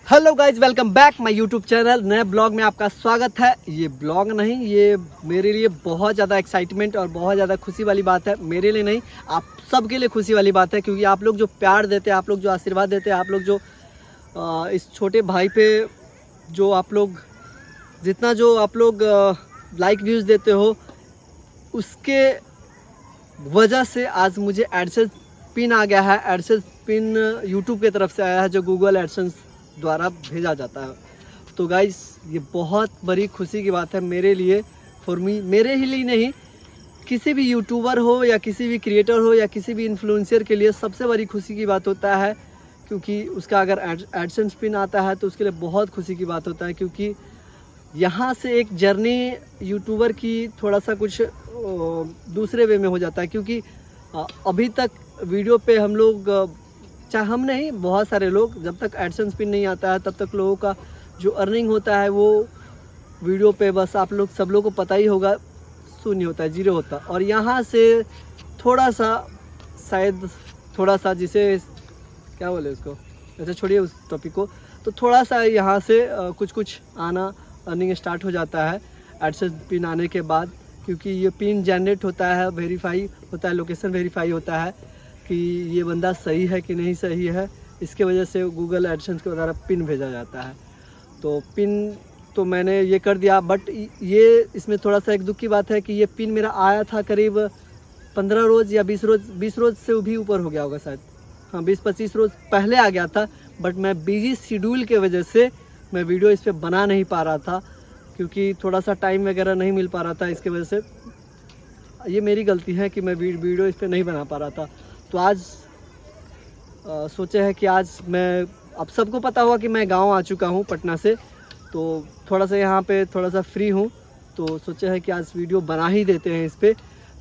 Hello guys, welcome back my YouTube channel. नए blog में आपका स्वागत है। ये ब्लॉग नहीं, ये मेरे लिए बहुत ज़्यादा एक्साइटमेंट और बहुत ज़्यादा खुशी वाली बात है। मेरे लिए नहीं, आप सबके लिए खुशी वाली बात है, क्योंकि आप लोग जो प्यार देते हैं, आप लोग जो आशीर्वाद देते हैं, आप लोग जो इस छोटे भाई पे जो आप लोग जितना जो आप लोग लाइक व्यूज़ देते हो, उसके वजह से आज मुझे एडसेंस पिन आ गया है। एडसेंस पिन यूट्यूब की तरफ से आया है, जो गूगल एडसेंस द्वारा भेजा जाता है। तो गाइस, ये बहुत बड़ी खुशी की बात है मेरे लिए, फॉर मी। मेरे ही लिए नहीं, किसी भी यूट्यूबर हो या किसी भी क्रिएटर हो या किसी भी इन्फ्लुएंसर के लिए सबसे बड़ी खुशी की बात होता है, क्योंकि उसका अगर एडसेंस पिन आता है तो उसके लिए बहुत खुशी की बात होता है। क्योंकि यहाँ से एक जर्नी यूट्यूबर की थोड़ा सा कुछ दूसरे वे में हो जाता है। क्योंकि अभी तक वीडियो पे हम लोग, चाहे हम नहीं, बहुत सारे लोग, जब तक एडसेंस पिन नहीं आता है तब तक लोगों का जो अर्निंग होता है वो वीडियो पे, बस आप लोग सब लोगों को पता ही होगा, शून्य होता है, जीरो होता है। और यहाँ से थोड़ा सा, शायद थोड़ा सा, जिसे क्या बोले उसको, ऐसे छोड़िए उस टॉपिक को, तो थोड़ा सा यहाँ से कुछ आना, अर्निंग स्टार्ट हो जाता है एडसेंस पिन आने के बाद। क्योंकि ये पिन जनरेट होता है, वेरीफाई होता है, लोकेशन वेरीफाई होता है कि ये बंदा सही है कि नहीं सही है। इसके वजह से गूगल एडसेंस के द्वारा पिन भेजा जाता है। तो पिन तो मैंने ये कर दिया, बट ये इसमें थोड़ा सा एक दुख की बात है कि ये पिन मेरा आया था करीब 15 रोज़ या 20 रोज़ से भी ऊपर हो गया होगा शायद। हाँ, 20-25 रोज़ पहले आ गया था, बट मैं बिजी शेड्यूल के वजह से मैं वीडियो इस पर बना नहीं पा रहा था, क्योंकि थोड़ा सा टाइम वगैरह नहीं मिल पा रहा था। इसके वजह से ये मेरी गलती है कि मैं वीडियो इस पर नहीं बना पा रहा था। तो आज सोचे है कि आज मैं, अब सबको पता हुआ कि मैं गांव आ चुका हूं पटना से, तो थोड़ा सा यहाँ पे थोड़ा सा फ्री हूं, तो सोचे है कि आज वीडियो बना ही देते हैं इस पे।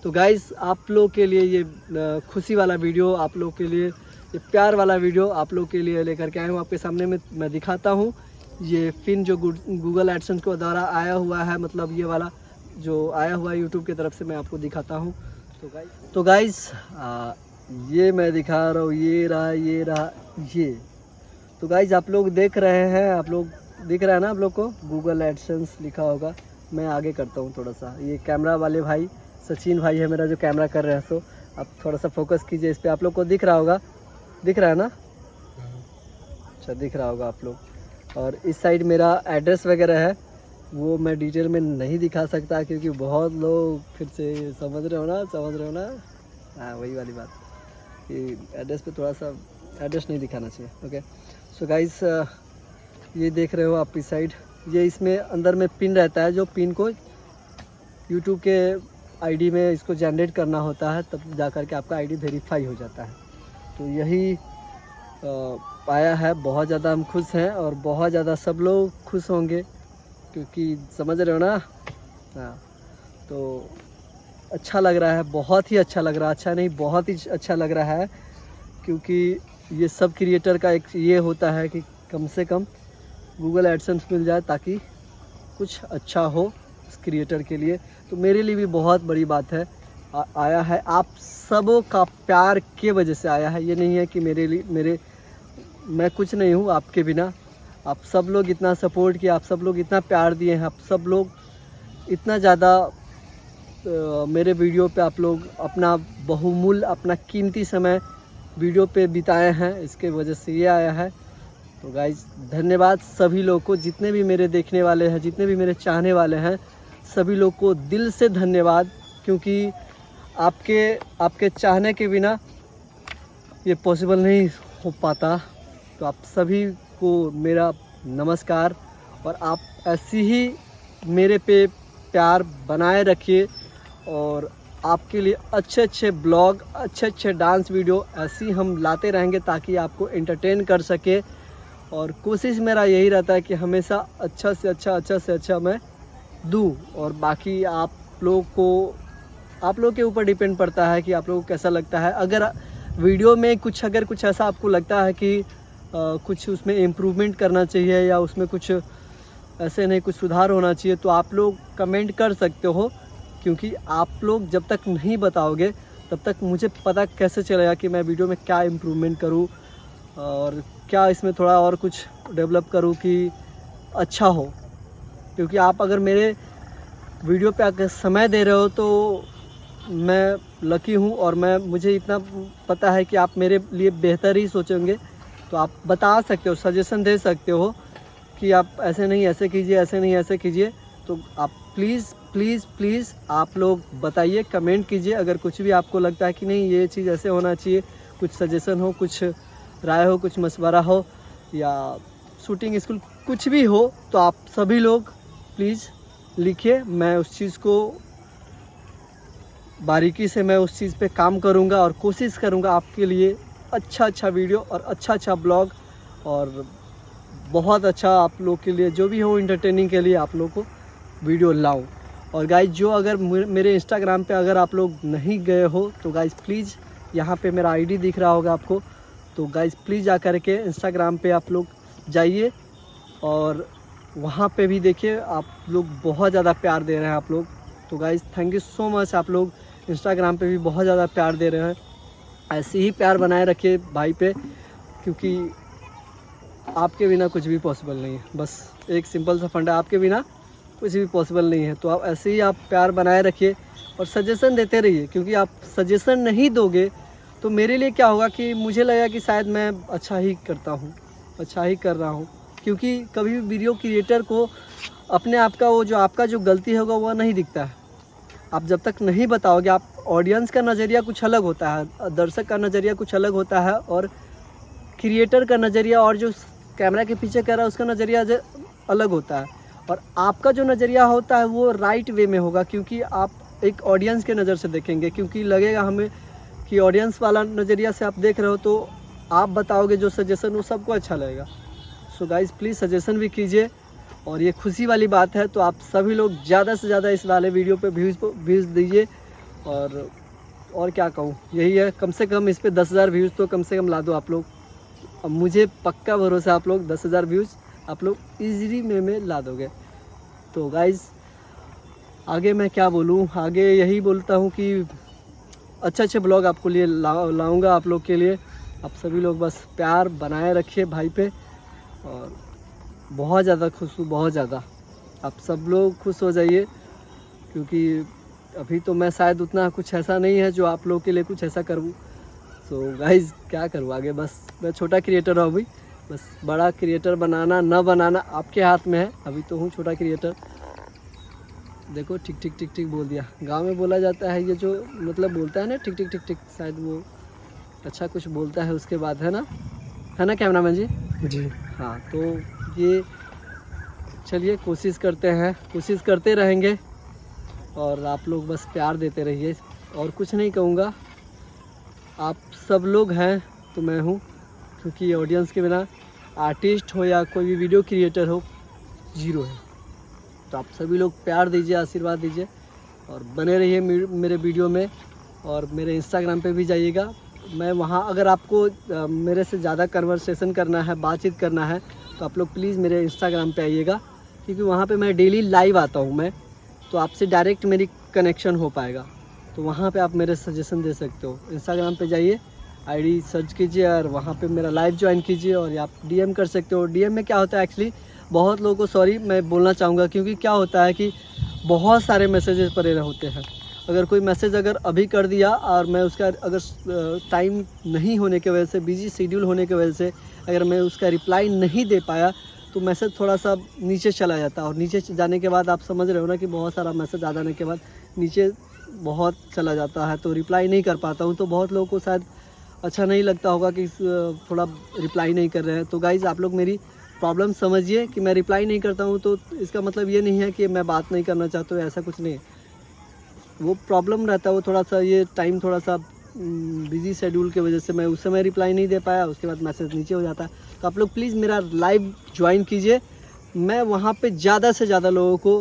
तो गाइस, आप लोग के लिए ये खुशी वाला वीडियो, आप लोग के लिए ये प्यार वाला वीडियो आप लोग के लिए लेकर के आया हूँ। आपके सामने में मैं दिखाता हूँ ये पिन जो गूगल एडसेंस के द्वारा आया हुआ है, मतलब ये वाला जो आया हुआ है यूट्यूब की तरफ से, मैं आपको दिखाता हूँ। तो गाइस ये मैं दिखा रहा हूँ, ये रहा ये। तो गाइज, आप लोग देख रहे हैं, आप लोग दिख रहा है ना आप लोग को, गूगल एडसेंस लिखा होगा। मैं आगे करता हूँ थोड़ा सा। ये कैमरा वाले भाई, सचिन भाई है मेरा जो कैमरा कर रहे हैं, तो आप थोड़ा सा फोकस कीजिए इस पर। आप लोग को दिख रहा होगा, दिख रहा है ना? अच्छा, दिख रहा होगा आप लोग। और इस साइड मेरा एड्रेस वगैरह है, वो मैं डिटेल में नहीं दिखा सकता, क्योंकि बहुत लोग फिर से समझ रहे हो ना। हाँ, वही वाली बात कि एड्रेस पे थोड़ा सा एड्रेस नहीं दिखाना चाहिए। ओके, सो गाइस, ये देख रहे हो आप इस साइड, ये इसमें अंदर में पिन रहता है, जो पिन को यूट्यूब के आईडी में इसको जनरेट करना होता है, तब जाकर के आपका आईडी वेरीफाई हो जाता है। तो यही आया है। बहुत ज़्यादा हम खुश हैं और बहुत ज़्यादा सब लोग खुश होंगे, क्योंकि समझ रहे हो ना। हाँ, तो अच्छा लग रहा है, बहुत ही अच्छा लग रहा है। अच्छा नहीं, बहुत ही अच्छा लग रहा है, क्योंकि ये सब क्रिएटर का एक ये होता है कि कम से कम गूगल एडसेंस मिल जाए, ताकि कुछ अच्छा हो उस क्रिएटर के लिए। तो मेरे लिए भी बहुत बड़ी बात है। आया है आप सबों का प्यार के वजह से आया है। ये नहीं है कि मैं कुछ नहीं हूँ आपके बिना। आप सब लोग इतना सपोर्ट किया, आप सब लोग इतना प्यार दिए हैं, आप सब लोग इतना ज़्यादा मेरे वीडियो पे आप लोग अपना बहुमूल्य, अपना कीमती समय वीडियो पे बिताए हैं, इसके वजह से ये आया है। तो गाइज, धन्यवाद सभी लोग को, जितने भी मेरे देखने वाले हैं, जितने भी मेरे चाहने वाले हैं, सभी लोग को दिल से धन्यवाद। क्योंकि आपके चाहने के बिना ये पॉसिबल नहीं हो पाता। तो आप सभी को मेरा नमस्कार, और आप ऐसी ही मेरे पे प्यार बनाए रखिए, और आपके लिए अच्छे अच्छे ब्लॉग, अच्छे अच्छे डांस वीडियो ऐसे ही हम लाते रहेंगे, ताकि आपको एंटरटेन कर सके। और कोशिश मेरा यही रहता है कि हमेशा अच्छा से अच्छा मैं दूँ। और बाकी आप लोग के ऊपर डिपेंड पड़ता है कि आप लोगों को कैसा लगता है। अगर वीडियो में अगर कुछ ऐसा आपको लगता है कि कुछ उसमें इम्प्रूवमेंट करना चाहिए, या उसमें कुछ ऐसे नहीं, कुछ सुधार होना चाहिए, तो आप लोग कमेंट कर सकते हो। क्योंकि आप लोग जब तक नहीं बताओगे, तब तक मुझे पता कैसे चलेगा कि मैं वीडियो में क्या इम्प्रूवमेंट करूं, और क्या इसमें थोड़ा और कुछ डेवलप करूँ कि अच्छा हो, क्योंकि आप अगर मेरे वीडियो पे अगर समय दे रहे हो तो मैं लकी हूँ, और मुझे इतना पता है कि आप मेरे लिए बेहतर ही सोचेंगे। तो आप बता सकते हो, सजेशन दे सकते हो कि आप ऐसे नहीं ऐसे कीजिए, ऐसे नहीं ऐसे कीजिए। तो आप प्लीज़ प्लीज़ प्लीज़ आप लोग बताइए, कमेंट कीजिए अगर कुछ भी आपको लगता है कि नहीं ये चीज़ ऐसे होना चाहिए, कुछ सजेशन हो, कुछ राय हो, कुछ मशवरा हो, या शूटिंग स्कूल कुछ भी हो, तो आप सभी लोग प्लीज़ लिखिए। मैं उस चीज़ को बारीकी से मैं उस चीज़ पे काम करूँगा और कोशिश करूँगा आपके लिए अच्छा वीडियो और अच्छा ब्लॉग, और बहुत अच्छा आप लोग के लिए जो भी हो एंटरटेनिंग के लिए आप लोग को वीडियो लाऊं। और गाइज जो अगर मेरे इंस्टाग्राम पे अगर आप लोग नहीं गए हो तो गाइज प्लीज़ यहाँ पे मेरा आईडी दिख रहा होगा आपको, तो गाइज प्लीज़ जा कर के इंस्टाग्राम पे आप लोग जाइए और वहाँ पे भी देखिए, आप लोग बहुत ज़्यादा प्यार दे रहे हैं आप लोग। तो guys thank you so much, आप लोग इंस्टाग्राम पे भी बहुत ज़्यादा प्यार दे रहे हैं। ऐसे ही प्यार बनाए रखिए भाई पे, क्योंकि आपके बिना कुछ भी पॉसिबल नहीं है। बस एक सिंपल सा फंडा, आपके बिना कुछ भी पॉसिबल नहीं है। तो आप ऐसे ही आप प्यार बनाए रखिए और सजेशन देते रहिए, क्योंकि आप सजेशन नहीं दोगे तो मेरे लिए क्या होगा कि मुझे लगेगा कि शायद मैं अच्छा ही करता हूँ, अच्छा ही कर रहा हूँ। क्योंकि कभी भी वीडियो क्रिएटर को अपने आप का वो जो आपका जो गलती होगा वह नहीं दिखता है। आप जब तक नहीं बताओगे, आप ऑडियंस का नज़रिया कुछ अलग होता है, दर्शक का नज़रिया कुछ अलग होता है, और क्रिएटर का नज़रिया और जो कैमरा के पीछे कर रहा है उसका नज़रिया अलग होता है। और आपका जो नज़रिया होता है वो राइट वे में होगा, क्योंकि आप एक ऑडियंस के नज़र से देखेंगे, क्योंकि लगेगा हमें कि ऑडियंस वाला नज़रिया से आप देख रहे हो, तो आप बताओगे जो सजेशन वो सबको अच्छा लगेगा। सो गाइज़ प्लीज़ सजेशन भी कीजिए, और ये खुशी वाली बात है। तो आप सभी लोग ज़्यादा से ज़्यादा इस वाले वीडियो पे व्यूज़ दीजिए, और क्या कहूँ, यही है, कम से कम इस पर 10,000 व्यूज़ तो कम से कम ला दो आप लोग। अब मुझे पक्का भरोसा, आप लोग 10,000 व्यूज़ आप लोग ईज़िली में ला दोगे। तो गाइज़ आगे मैं क्या बोलूँ, आगे यही बोलता हूँ कि अच्छे ब्लॉग आपको लिए लाऊंगा आप लोग के लिए। आप सभी लोग बस प्यार बनाए रखिए भाई पे, और बहुत ज़्यादा खुश हूँ, बहुत ज़्यादा। आप सब लोग खुश हो जाइए, क्योंकि अभी तो मैं शायद उतना कुछ ऐसा नहीं है जो आप लोग के लिए कुछ ऐसा करूँ। सो गाइज़ क्या करूँ आगे, बस मैं छोटा क्रिएटर हूँ अभी, बस बड़ा क्रिएटर बनाना ना बनाना आपके हाथ में है। अभी तो हूँ छोटा क्रिएटर। देखो टिक टिक टिक टिक बोल दिया, गांव में बोला जाता है ये जो मतलब बोलता है ना टिक टिक टिक टिक, शायद वो अच्छा कुछ बोलता है उसके बाद, है ना कैमरामैन जी? जी हाँ। तो ये चलिए कोशिश करते हैं, कोशिश करते रहेंगे, और आप लोग बस प्यार देते रहिए। और कुछ नहीं कहूँगा, आप सब लोग हैं तो मैं हूँ, क्योंकि ऑडियंस के बिना आर्टिस्ट हो या कोई भी वीडियो क्रिएटर हो, जीरो है। तो आप सभी लोग प्यार दीजिए, आशीर्वाद दीजिए, और बने रहिए मेरे वीडियो में, और मेरे इंस्टाग्राम पे भी जाइएगा। मैं वहाँ अगर आपको मेरे से ज़्यादा कन्वर्सेशन करना है, बातचीत करना है, तो आप लोग प्लीज़ मेरे इंस्टाग्राम पे आइएगा, क्योंकि वहाँ पे मैं डेली लाइव आता हूँ मैं, तो आपसे डायरेक्ट मेरी कनेक्शन हो पाएगा। तो वहाँ पे आप मेरे सजेशन दे सकते हो। इंस्टाग्राम पे जाइए, आईडी सर्च कीजिए, और वहाँ पे मेरा लाइव ज्वाइन कीजिए, और आप डीएम कर सकते हो। डीएम में क्या होता है एक्चुअली, बहुत लोगों को सॉरी मैं बोलना चाहूँगा, क्योंकि क्या होता है कि बहुत सारे मैसेजेस पड़े होते हैं। अगर कोई मैसेज अगर अभी कर दिया और मैं उसका अगर टाइम नहीं होने की वजह से, बिजी शेड्यूल होने की वजह से अगर मैं उसका रिप्लाई नहीं दे पाया, तो मैसेज थोड़ा सा नीचे चला जाता है। और नीचे जाने के बाद आप समझ रहे हो ना कि बहुत सारा मैसेज आ जाने के बाद नीचे बहुत चला जाता है, तो रिप्लाई नहीं कर पाता हूँ। तो बहुत लोगों को शायद अच्छा नहीं लगता होगा कि थोड़ा रिप्लाई नहीं कर रहे हैं। तो गाइज़ आप लोग मेरी प्रॉब्लम समझिए कि मैं रिप्लाई नहीं करता हूँ, तो इसका मतलब ये नहीं है कि मैं बात नहीं करना चाहता हूँ, ऐसा कुछ नहीं है। वो प्रॉब्लम रहता है, वो थोड़ा सा ये टाइम थोड़ा सा बिजी शेड्यूल की वजह से मैं उस समय रिप्लाई नहीं दे पाया, उसके बाद मैसेज नीचे हो जाता है। तो आप लोग प्लीज़ मेरा लाइव ज्वाइन कीजिए, मैं वहाँ पे ज़्यादा से ज़्यादा लोगों को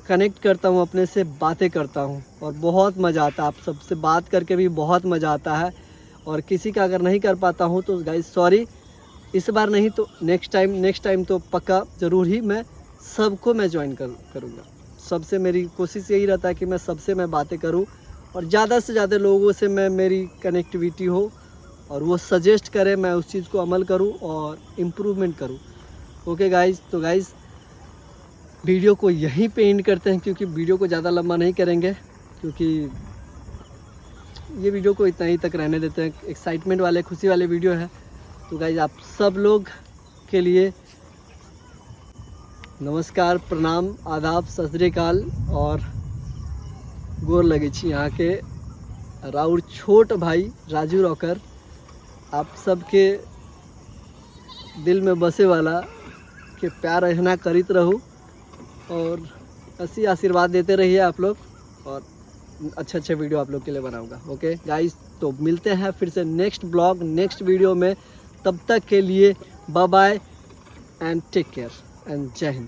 कनेक्ट करता हूँ, अपने से बातें करता हूँ, और बहुत मज़ा आता है। आप सबसे बात करके भी बहुत मज़ा आता है। और किसी का अगर नहीं कर पाता हूँ तो गाइस सॉरी, इस बार नहीं तो नेक्स्ट टाइम तो पक्का ज़रूर ही मैं सबको मैं ज्वाइन करूँगा। सबसे मेरी कोशिश यही रहता है कि मैं सबसे मैं बातें करूँ, और ज़्यादा से ज़्यादा लोगों से मेरी कनेक्टिविटी हो, और वो सजेस्ट करें, मैं उस चीज़ को अमल करूँ और इम्प्रूवमेंट करूँ। ओके गाइज, तो गाइज वीडियो को यहीं पे एंड करते हैं, क्योंकि वीडियो को ज़्यादा लंबा नहीं करेंगे, क्योंकि ये वीडियो को इतना ही तक रहने देते हैं। एक्साइटमेंट वाले, खुशी वाले वीडियो है। तो गाइज आप सब लोग के लिए नमस्कार, प्रणाम, आदाब, सत श्री अकाल और गोर लगे छी। यहाँ के राउर छोट भाई राजू रॉकर आप सबके दिल में बसे वाला के प्यार रहना करीत रहूँ और ऐसी आशीर्वाद देते रहिए आप लोग, और अच्छे वीडियो आप लोग के लिए बनाऊंगा। ओके गाइस, तो मिलते हैं फिर से नेक्स्ट ब्लॉग, नेक्स्ट वीडियो में। तब तक के लिए bye bye and take care and जय हिंद।